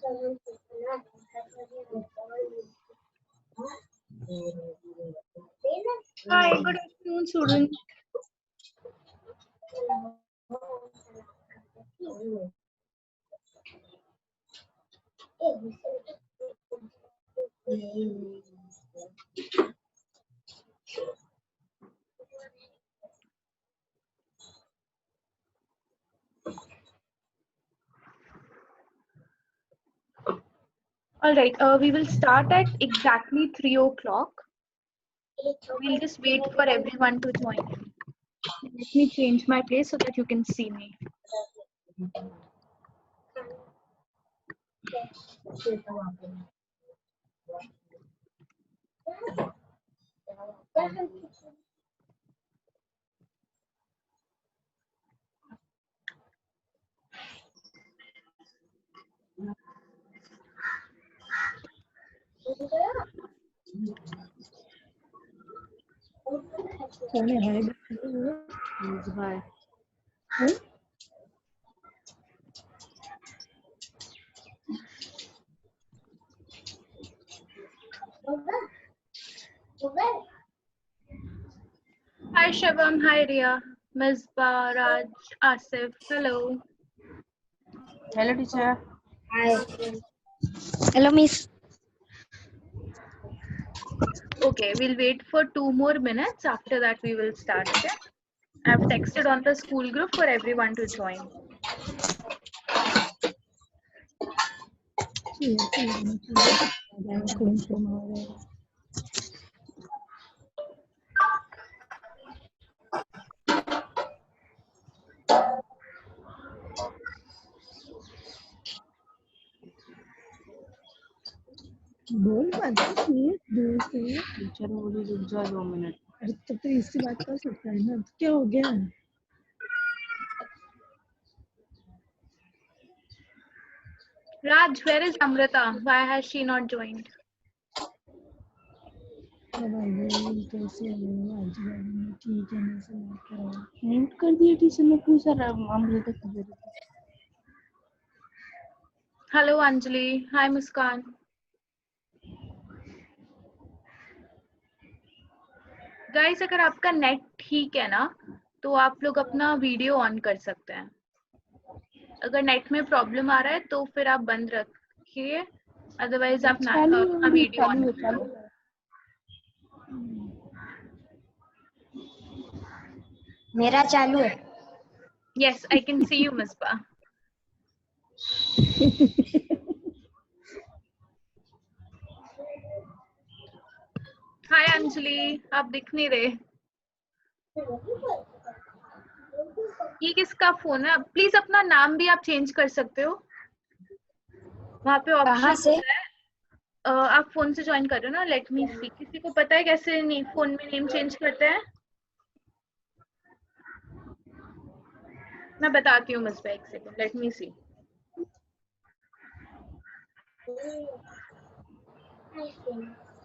Hi, good afternoon, students. All right, we will start at exactly 3 o'clock. We'll just wait for everyone to join in. Let me change my place so that you can see me. Hi, Shivam. Hi, Ria. Misbah, Raj, Asif. Hello. Hello, teacher. Hi. Hello, Miss. Okay, we'll wait for 2 more minutes. After that, we will start. Okay. I've texted on the school group for everyone to join. बोल मत दूर से। Teacher बोली रुक जा 2 minute. अरे तो इससे बात कर सकता है ना, क्या हो गया? Raj, where is Amrita? Why has she not joined? कैसे हो? आज ठीक है, मैं से बात करो। म्यूट कर दिया टीचर ने, पूछा अमृता किधर है। Hello, Anjali. Hi, Muskan. Guys, अगर आपका नेट ठीक है ना तो आप लोग अपना वीडियो ऑन कर सकते हैं। अगर नेट में प्रॉब्लम आ रहा है तो फिर आप बंद रखिए, अदरवाइज आप अपना वीडियो ऑन करो। मेरा चालू है। Yes, I can see you, Misbah. Hi, Anjali. आप दिख नहीं रहे। ये किसका फोन है? प्लीज अपना नाम भी आप चेंज कर सकते हो। वहाँ पे ऑप्शन है। आप फोन से ज्वाइन कर रहे हो ना? लेट मी सी। किसी को पता है कैसे फोन में नेम चेंज करते हैं? मैं बताती हूँ मिसबा, एक second, let me see.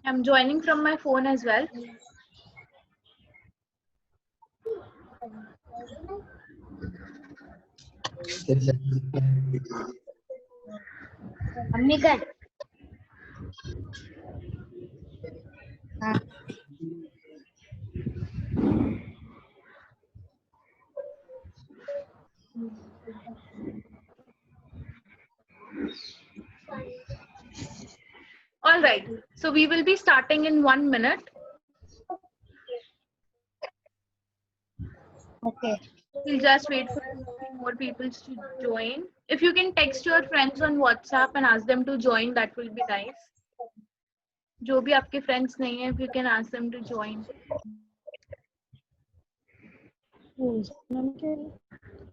I'm joining from my phone as well. Mummy का हाँ। All right, so we will be starting in 1 minute. Okay. We'll just wait for 2-3 more people to join. If you can text your friends on WhatsApp and ask them to join, that will be nice. जो भी आपके friends नहीं है, if you can ask them to join.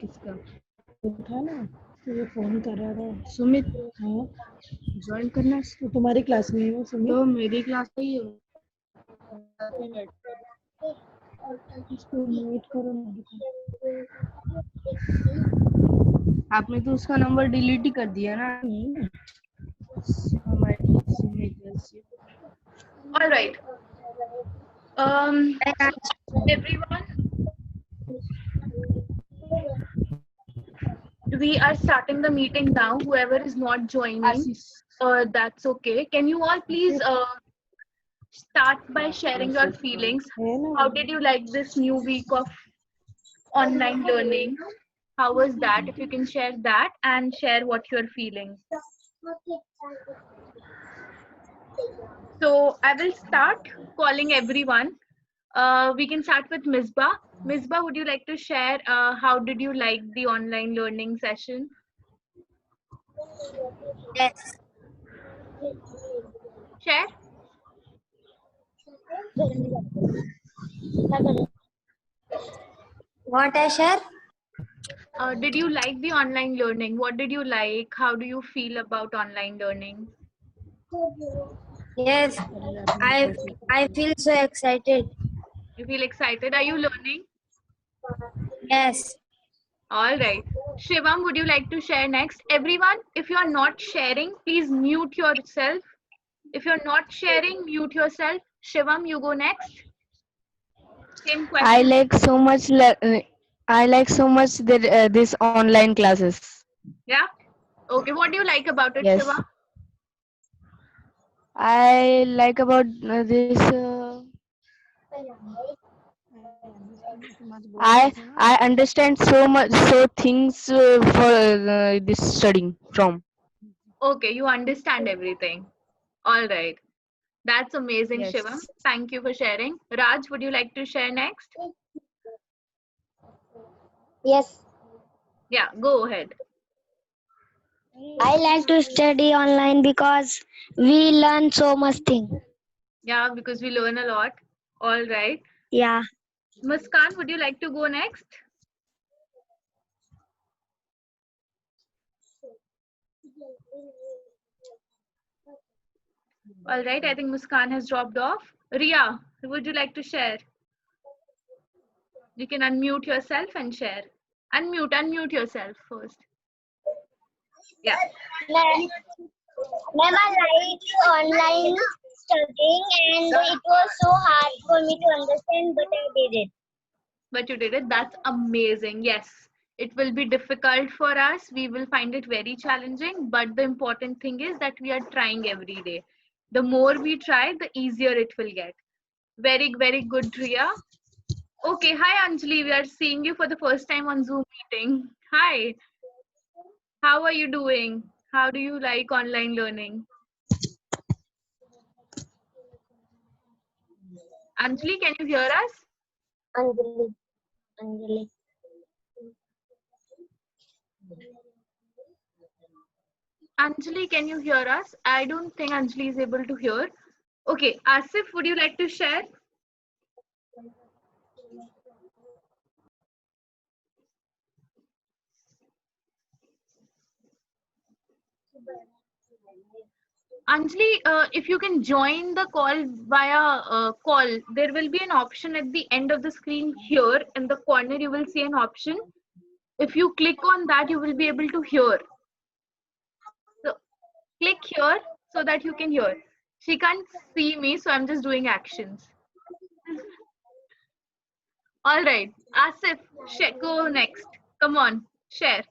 किसका उठा ना, तो ये फोन कर रहा था। सुमित, हाँ ज्वाइन करना तो तुम्हारी क्लास में है सुमित? तो मेरी क्लास में ही है। इसको इनवाइट करो ना। आपने तो उसका नंबर डिलीट ही कर दिया ना। All right. Everyone, we are starting the meeting now. Whoever is not joining, Ashish. that's okay. Can you all please start by sharing your feelings? How did you like this new week of online learning? How was that? If you can share that and share what you're feeling. So I will start calling everyone. We can start with Misbah. Misbah, would you like to share how did you like the online learning session? Yes. Share. What I share? Did you like the online learning? What did you like? How do you feel about online learning? Yes. I feel so excited. You feel excited? Are you learning? Yes. All right. Shivam, would you like to share next? Everyone, if you are not sharing, please mute yourself. If you're not sharing, mute yourself. Shivam, you go next. Same question. I like so much. I like so much that this online classes. Yeah. Okay. What do you like about it, Yes. Shivam? I like about this. I understand so much things for this studying from. Okay, you understand everything. All right. That's amazing, Yes. Shivam. Thank you for sharing. Raj, would you like to share next? Yes. Yeah, go ahead. I like to study online because we learn so much thing. Yeah, because we learn a lot. All right. Yeah. Muskan, would you like to go next? All right. I think Muskan has dropped off. Ria, would you like to share? You can unmute yourself and share. Unmute yourself first. Yeah. Ma'am, I like online studying and it was so hard for me to understand, but I did it. But you did it. That's amazing. Yes, it will be difficult for us. We will find it very challenging. But the important thing is that we are trying every day. The more we try, the easier it will get. Very, very good, Ria. Okay. Hi, Anjali. We are seeing you for the first time on Zoom meeting. Hi. How are you doing? How do you like online learning? Anjali, can you hear us? Anjali. Anjali. Anjali, can you hear us? I don't think Anjali is able to hear. Okay, Asif, would you like to share? Anjali, if you can join the call via call, there will be an option at the end of the screen here in the corner. You will see an option. If you click on that, you will be able to hear. So click here so that you can hear. She can't see me, so I'm just doing actions. All right, Asif, go next. Come on, share.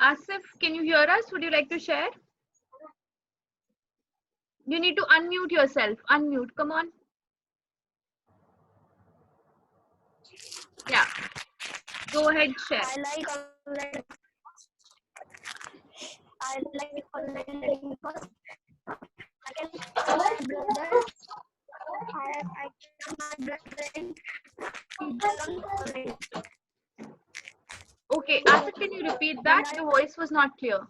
Asif, can you hear us? Would you like to share? You need to unmute yourself. Unmute. Come on. Yeah. Go ahead, share. I like online learning because I can tell my brother. I can my brother and teacher online. Okay, Asif, can you repeat that? Your voice was not clear.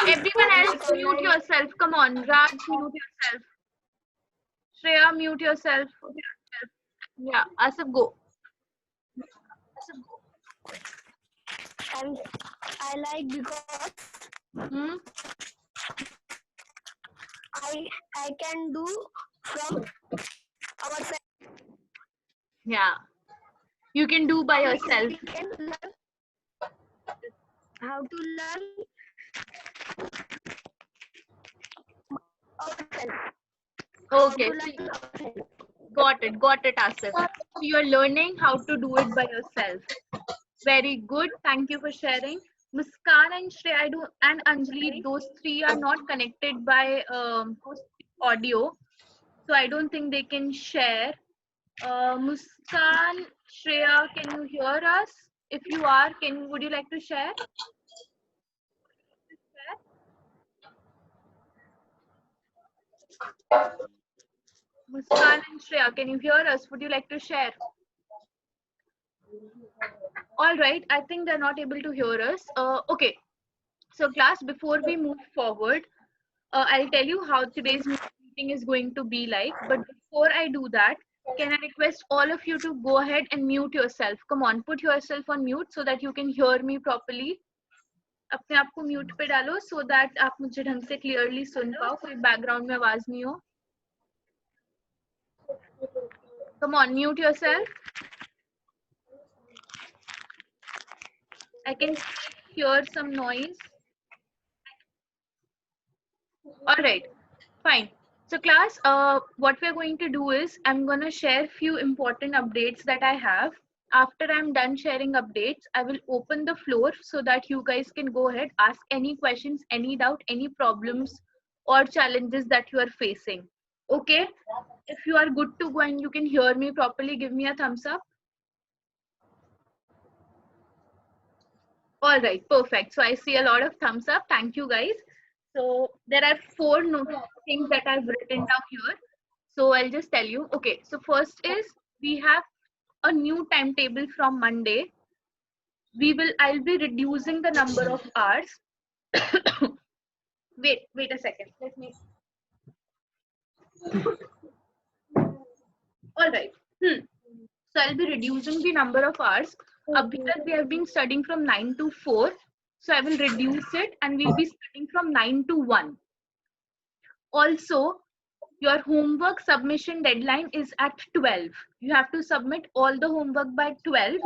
Everyone else, mute yourself. Come on, Raj, mute yourself. Shreya, mute yourself. Yeah, Asif, go. I like because I can do from ourselves. Yeah, you can do by yourself. how to learn ourselves. Okay, To learn ourselves. got it, Asif. So you're learning how to do it by yourself. Very good. Thank you for sharing. Muskan and Shreya, and Anjali, those three are not connected by audio, so I don't think they can share. Muskan, Shreya, can you hear us? If you are, would you like to share? Muskan and Shreya, can you hear us? Would you like to share? All right, I think they're not able to hear us. Okay, so class, before we move forward, I'll tell you how today's meeting is going to be like. But before I do that, can I request all of you to go ahead and mute yourself? Come on, put yourself on mute so that you can hear me properly. अपने आप को mute पे डालो so that आप मुझे ढंग से clearly सुन पाओ, कोई बैकग्राउंड में आवाज नहीं हो. Come on, mute yourself. I can hear some noise. All right, fine. So class, what we're going to do is I'm going to share few important updates that I have. After I'm done sharing updates, I will open the floor so that you guys can go ahead, ask any questions, any doubt, any problems or challenges that you are facing. Okay, if you are good to go and you can hear me properly, give me a thumbs up. All right, perfect. So I see a lot of thumbs up. Thank you guys. So there are 4 things that I've written down here. So I'll just tell you. Okay, so first is we have a new timetable from Monday. I'll be reducing the number of hours. wait a second. Let me. All right. So I'll be reducing the number of hours. Because we have been studying from 9 to 4. So I will reduce it and we'll be studying from 9 to 1. Also, your homework submission deadline is at 12. You have to submit all the homework by 12.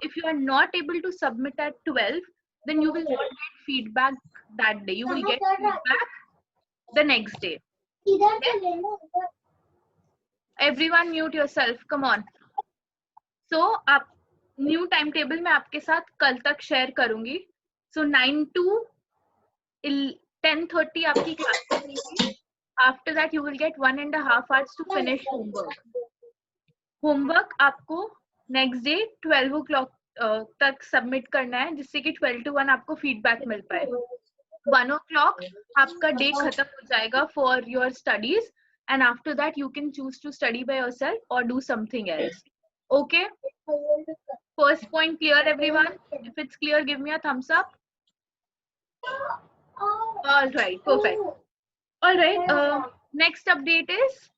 If you are not able to submit at 12, then you will not get feedback that day. You will get feedback the next day. Okay? Everyone mute yourself. Come on. So, आप new timetable मैं आपके साथ कल तक share करूँगी. So 9 to 10:30 आपकी class रहेगी. After that, you will get 1.5 hours to finish homework. Homework आपको next day 12 o'clock तक submit करना है, जिससे कि 12 to 1 आपको feedback मिल पाए. 1 o'clock आपका day खत्म हो जाएगा for your studies, and after that you can choose to study by yourself or do something else. Okay? First point clear, everyone? If it's clear, give me a thumbs up. All right, perfect. All right, next update is,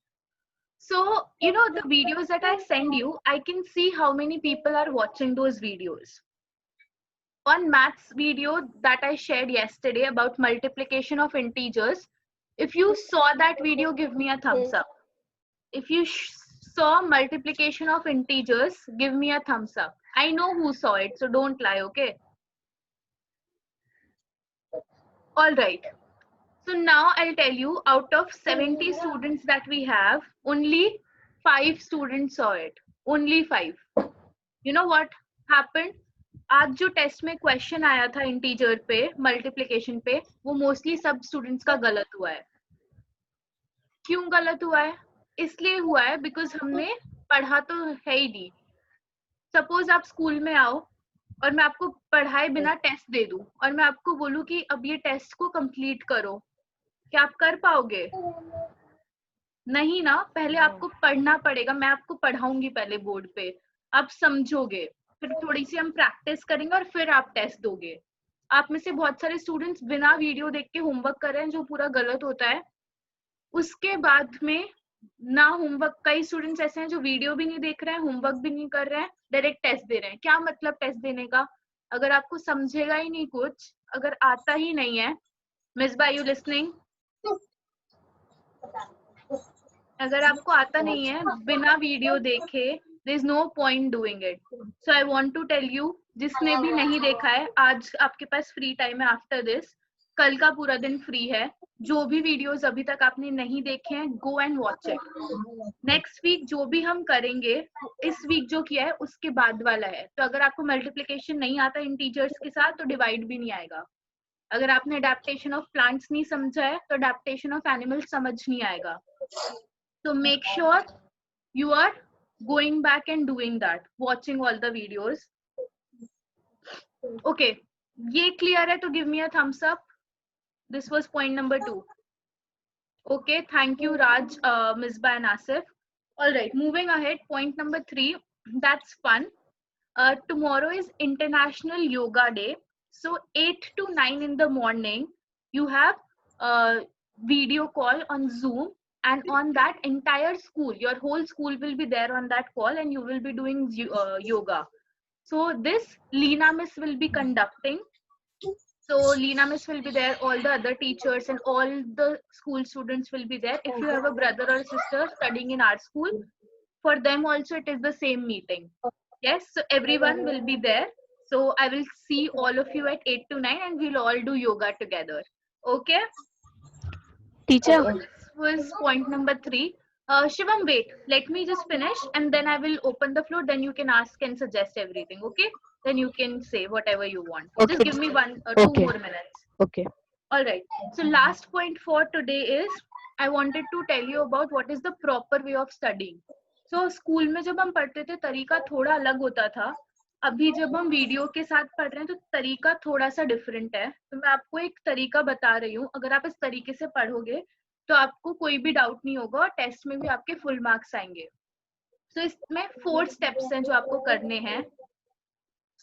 so you know the videos that I send you, I can see how many people are watching those videos. On maths video that I shared yesterday about multiplication of integers, if you saw that video, give me a thumbs up. If you saw multiplication of integers, give me a thumbs up. I know who saw it, so don't lie, okay? All right. So now I'll tell you, out of 70 students that we have, only 5 students saw it. Only 5. You know what happened? आज जो test में question आया था integer पे, multiplication पे, वो mostly सब students का गलत हुआ है. क्यों गलत हुआ है? इसलिए हुआ है बिकॉज हमने पढ़ा तो है ही नहीं. सपोज आप स्कूल में आओ और मैं आपको पढ़ाए बिना टेस्ट दे दूं और मैं आपको बोलूं कि अब ये टेस्ट को कंप्लीट करो, क्या आप कर पाओगे? नहीं ना. पहले आपको पढ़ना पड़ेगा. मैं आपको पढ़ाऊंगी पहले बोर्ड पे, आप समझोगे, फिर थोड़ी सी हम प्रैक्टिस करेंगे और फिर आप टेस्ट दोगे. आप में से बहुत सारे स्टूडेंट्स बिना वीडियो देख के होमवर्क कर रहे हैं, जो पूरा गलत होता है. उसके बाद में ना होमवर्क, कई स्टूडेंट्स ऐसे हैं जो वीडियो भी नहीं देख रहे हैं, होमवर्क भी नहीं कर रहे हैं, डायरेक्ट टेस्ट दे रहे हैं. क्या मतलब टेस्ट देने का? अगर आपको समझेगा ही नहीं कुछ, अगर आता ही नहीं है, मिस बाय, यू लिसनिंग? अगर आपको आता नहीं है बिना वीडियो देखे, there is no point doing it. So I want to tell you, जिसने भी नहीं देखा है, आज आपके पास फ्री टाइम है आफ्टर दिस, कल का पूरा दिन फ्री है। जो भी वीडियोस अभी तक आपने नहीं देखे हैं, go and watch it. Next week जो भी हम करेंगे, इस वीक जो किया है उसके बाद वाला है। तो अगर आपको मल्टीप्लिकेशन नहीं आता इंटीजर्स के साथ, तो डिवाइड भी नहीं आएगा। अगर आपने अडेप्टेशन ऑफ प्लांट्स नहीं समझा है, तो अडेप्टेशन ऑफ एनिमल्स समझ नहीं आएगा। तो make sure you are going back and doing that, watching all the videos. Okay, ये clear है तो give me a thumbs up. This was point number 2. Okay, thank you Raj, Misbah and Asif. All right, moving ahead, point number 3. That's fun. Tomorrow is International Yoga Day. So 8 to 9 in the morning, you have a video call on Zoom. And on that entire school, your whole school will be there on that call, and you will be doing yoga. So this Leena Miss will be conducting. So Leena Miss will be there, all the other teachers and all the school students will be there. If you have a brother or sister studying in our school, for them also it is the same meeting. Yes, so everyone will be there. So I will see all of you at 8 to 9 and we'll all do yoga together. Okay? Teacher, Was point number 3. Shivam, wait, let me just finish and then I will open the floor. Then you can ask and suggest everything. Okay? Then you can say whatever you want. Okay. Just give me 2 Okay. more minutes. okay. All right. So last point for today is I wanted to tell you about what is the proper way of studying. So school में जब हम पढ़ते थे तरीका थोड़ा अलग होता था. अभी जब हम वीडियो के साथ पढ़ रहे हैं तो तरीका थोड़ा सा डिफरेंट है. तो मैं आपको एक तरीका बता रही हूँ. अगर आप इस तरीके से पढ़ोगे तो आपको कोई भी डाउट नहीं होगा और टेस्ट में भी आपके फुल मार्क्स आएंगे. तो इसमें 4 स्टेप्स हैं जो आपको करने हैं.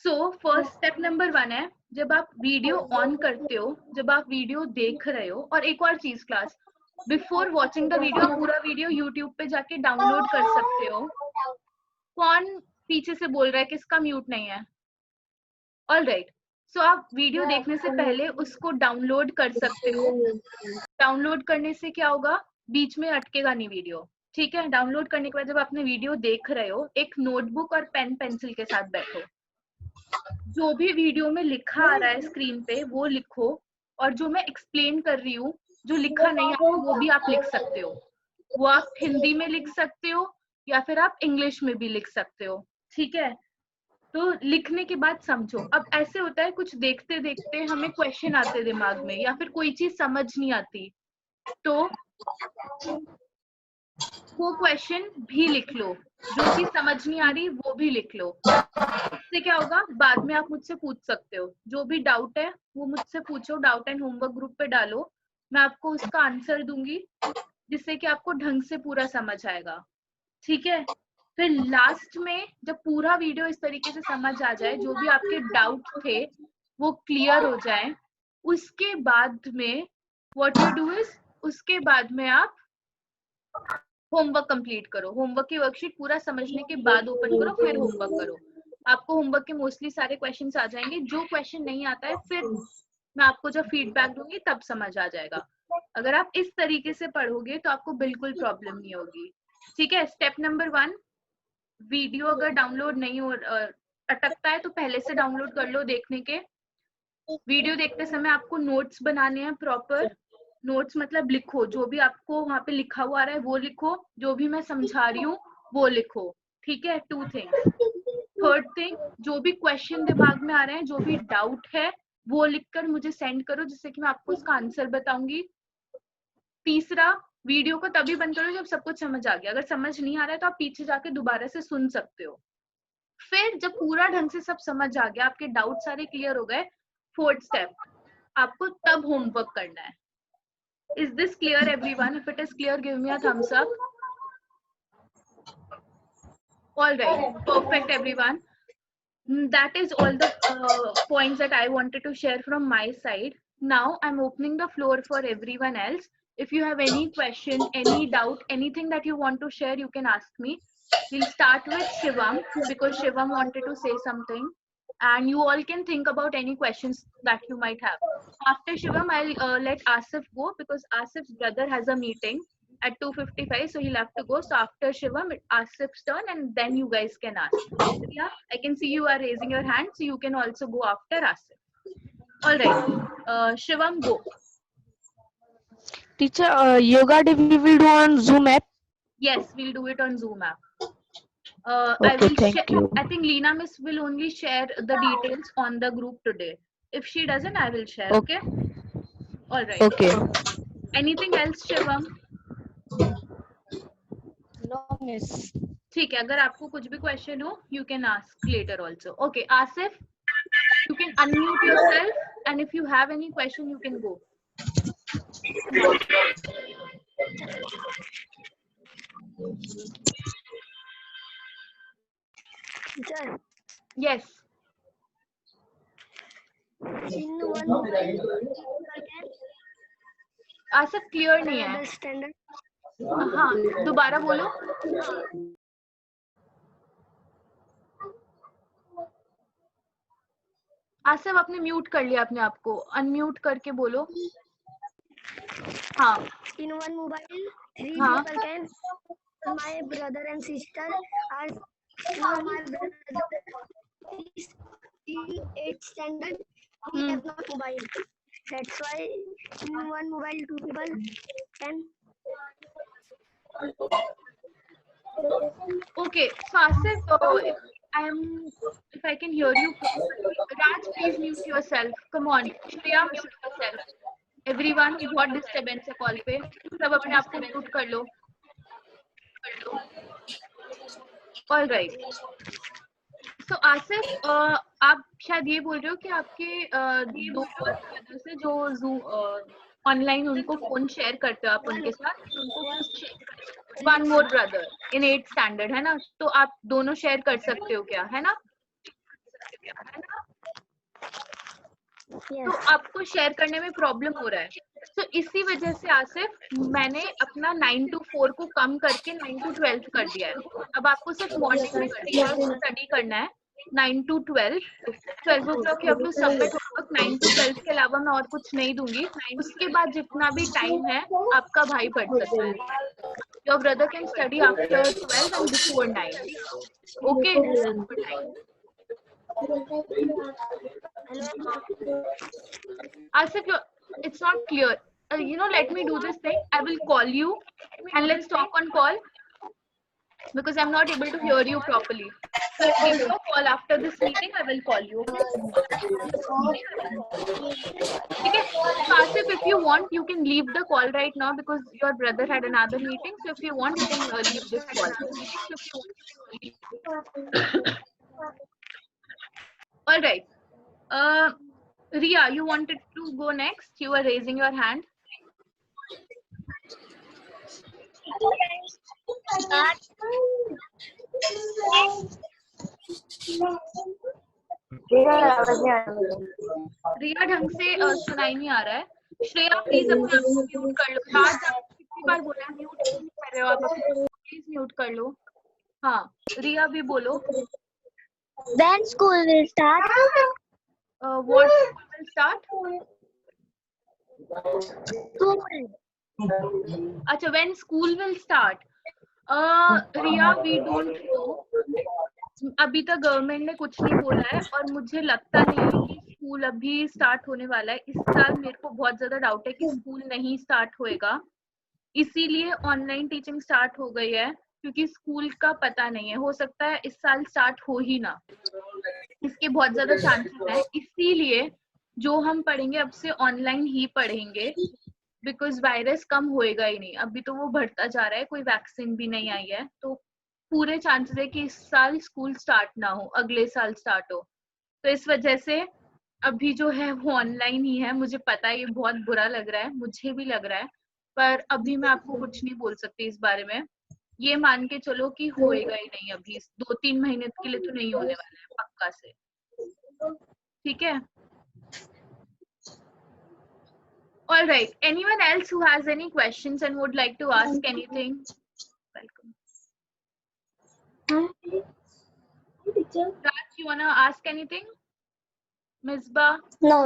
सो फर्स्ट स्टेप नंबर 1 है, जब आप वीडियो ऑन करते हो, जब आप वीडियो देख रहे हो. और एक और चीज class, before watching the video पूरा वीडियो यूट्यूब पे जाके डाउनलोड कर सकते हो. कौन पीछे से बोल रहा है, किसका म्यूट नहीं है? All right. सो आप वीडियो देखने से पहले उसको डाउनलोड कर सकते हो. डाउनलोड करने से क्या होगा, बीच में अटकेगा नहीं वीडियो. ठीक है, डाउनलोड करने के बाद जब आपने वीडियो देख रहे हो, एक नोटबुक और पेन पेंसिल के साथ बैठो. जो भी वीडियो में लिखा आ रहा है स्क्रीन पे वो लिखो, और जो मैं एक्सप्लेन कर रही हूँ, जो लिखा नहीं है वो भी आप लिख सकते हो. वो आप हिंदी में लिख सकते हो या फिर आप इंग्लिश में भी लिख सकते हो. ठीक है, तो लिखने के बाद समझो. अब ऐसे होता है कुछ देखते देखते हमें क्वेश्चन आते दिमाग में या फिर कोई चीज समझ नहीं आती, तो वो क्वेश्चन भी लिख लो. जो चीज समझ नहीं आ रही वो भी लिख लो. इससे क्या होगा, बाद में आप मुझसे पूछ सकते हो. जो भी डाउट है वो मुझसे पूछो. डाउट एंड होमवर्क ग्रुप पे डालो, मैं आपको उसका आंसर दूंगी, जिससे कि आपको ढंग से पूरा समझ आएगा. ठीक है, फिर लास्ट में जब पूरा वीडियो इस तरीके से समझ आ जाए, जो भी आपके डाउट थे वो क्लियर हो जाए, उसके बाद में व्हाट यू डू इज, उसके बाद में आप होमवर्क कंप्लीट करो. होमवर्क की वर्कशीट पूरा समझने के बाद ओपन करो, फिर होमवर्क करो. आपको होमवर्क के मोस्टली सारे क्वेश्चंस आ जाएंगे. जो क्वेश्चन नहीं आता है फिर मैं आपको जब फीडबैक दूंगी तब समझ आ जाएगा. अगर आप इस तरीके से पढ़ोगे तो आपको बिल्कुल प्रॉब्लम नहीं होगी. ठीक है, स्टेप नंबर 1, वीडियो अगर डाउनलोड नहीं हो अटकता है तो पहले से डाउनलोड कर लो. देखने के वीडियो देखते समय आपको नोट्स बनाने हैं. प्रॉपर नोट्स मतलब लिखो, जो भी आपको वहां पे लिखा हुआ आ रहा है वो लिखो, जो भी मैं समझा रही हूँ वो लिखो. ठीक है, 2 थिंग्स. थर्ड थिंग, जो भी क्वेश्चन दिमाग में आ रहे हैं, जो भी डाउट है वो लिखकर मुझे सेंड करो, जिससे कि मैं आपको उसका आंसर बताऊंगी. तीसरा, वीडियो को तभी बंद करो जब सब कुछ समझ आ गया. अगर समझ नहीं आ रहा है तो आप पीछे जाके दोबारा से सुन सकते हो. फिर जब पूरा ढंग से सब समझ आ गया, आपके डाउट सारे क्लियर हो गए, फोर्थ स्टेप, आपको तब होमवर्क करना है. Is this clear everyone? If it is clear, give me a thumbs up. All right, perfect everyone. That is all the points that I wanted to share from my side. Now I'm opening the floor for everyone else. If you have any question, any doubt, anything that you want to share, you can ask me. We'll start with Shivam because Shivam wanted to say something, and you all can think about any questions that you might have. After Shivam, I'll let Asif go because Asif's brother has a meeting. at 2:55, so he'll have to go. So after Shivam, Asif's turn, and then you guys can ask. Yeah, I can see you are raising your hand, so you can also go after Asif. All right, Shivam, go. Teacher, yoga day we will do on Zoom app. Yes, we'll do it on Zoom app. I Okay, will thank share. you. I think Leena Miss will only share the details on the group today. If she doesn't, I will share. Okay. All right. Okay. Anything else, Shivam? No, miss. ठीक है, अगर आपको कुछ भी question हो, you can ask later also. Okay, Asif, you can unmute yourself, and if you have any question, you can go. Teacher, Yes. in one mobile, people can Asif clear नहीं है. other standard. हाँ, दोबारा बोलो. आसिफ आपने mute कर लिया अपने आप को, अनम्यूट करके बोलो. हाँ. In one mobile, 3 हाँ. people can. My brother and sister are. Now my brother is in 8th standard. He has not mobile. That's why in one mobile, 2 people can. Okay, so Asif, if I can hear you properly, Raj, please mute yourself. Come on, Shreya, mute yourself. Everyone, बहुत disturbance है call पे, सब अपने आप को mute कर लो. All right. So Asif, आप शायद ये बोल रहे हो कि आपके दो ब्रदर से जो ऑनलाइन उनको फोन शेयर करते हो आप उनके साथ, उनको one more brother in 8th standard, है ना? तो आप दोनों शेयर कर सकते हो क्या, है ना? तो आपको शेयर करने में प्रॉब्लम हो रहा है, तो इसी वजह से आसिफ मैंने अपना 9 to 4 को कम करके 9 to 12 कर दिया है. अब आपको सिर्फ मॉर्निंग में स्टडी करना है 9 to 12. 12 o'clock you have to submit homework. 9 to 12 के अलावा मैं और कुछ नहीं दूंगी. उसके बाद जितना भी टाइम है आपका भाई पढ़ सकता है. Your brother can study after 12 and before 9. Okay. Asif, it's not clear. Let me do this thing. I will call you and let's talk on call because I'm not able to hear you properly. So I'll give you a call after this meeting. I will call you. Okay. So Asif, if you want, you can leave the call right now because your brother had another meeting. So if you want, you can leave this call. All right. Ria, you wanted to go next. You were raising your hand. रिया ढंग से सुनाई नहीं आ रहा है. Shreya please अपने आप को mute कर लो. राज कितनी बार बोला है म्यूट नहीं कर रहे हो आप, प्लीज म्यूट कर लो. हाँ, रिया भी बोलो. When school will start? What school will start? अच्छा, when school will start? Riya, we don't know. अभी तक गवर्नमेंट ने कुछ नहीं बोला है और मुझे लगता नहीं है कि स्कूल अभी स्टार्ट होने वाला है. इस साल मेरे को बहुत ज्यादा डाउट है कि स्कूल नहीं स्टार्ट होएगा, इसीलिए ऑनलाइन टीचिंग स्टार्ट हो गई है क्योंकि स्कूल का पता नहीं है. हो सकता है इस साल स्टार्ट हो ही ना, इसके बहुत ज्यादा चांसेस है. इसीलिए जो हम पढ़ेंगे अब से ऑनलाइन ही पढ़ेंगे बिकॉज वायरस कम होएगा ही नहीं. अभी तो वो बढ़ता जा रहा है, कोई वैक्सीन भी नहीं आई है, तो पूरे चांसेस है कि इस साल स्कूल स्टार्ट ना हो, अगले साल स्टार्ट हो. तो इस वजह से अभी जो है वो ऑनलाइन ही है. मुझे पता है ये बहुत बुरा लग रहा है, मुझे भी लग रहा है, पर अभी मैं आपको कुछ नहीं बोल सकती इस बारे में. ये मान के चलो कि होएगा ही नहीं, अभी 2-3 महीने के लिए तो नहीं होने वाला है पक्का से. ठीक है. All right. Anyone else who has any questions and would like to ask anything? Welcome. Raj, you wanna ask anything? Misbah? No.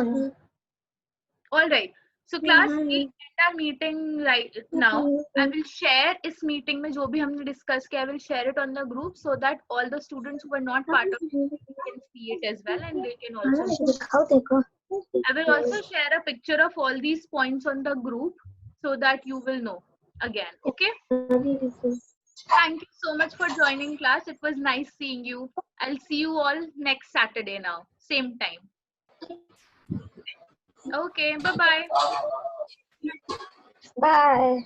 All right. So class, we end our meeting right now. I will share इस meeting में जो भी हमने discuss किया, I will share it on the group so that all the students who were not part of it can see it as well and they can also. I will also share a picture of all these points on the group so that you will know again. Okay. Thank you so much for joining class. It was nice seeing you. I'll see you all next Saturday now, same time. Okay, bye-bye. Bye.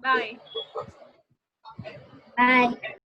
Bye. Bye.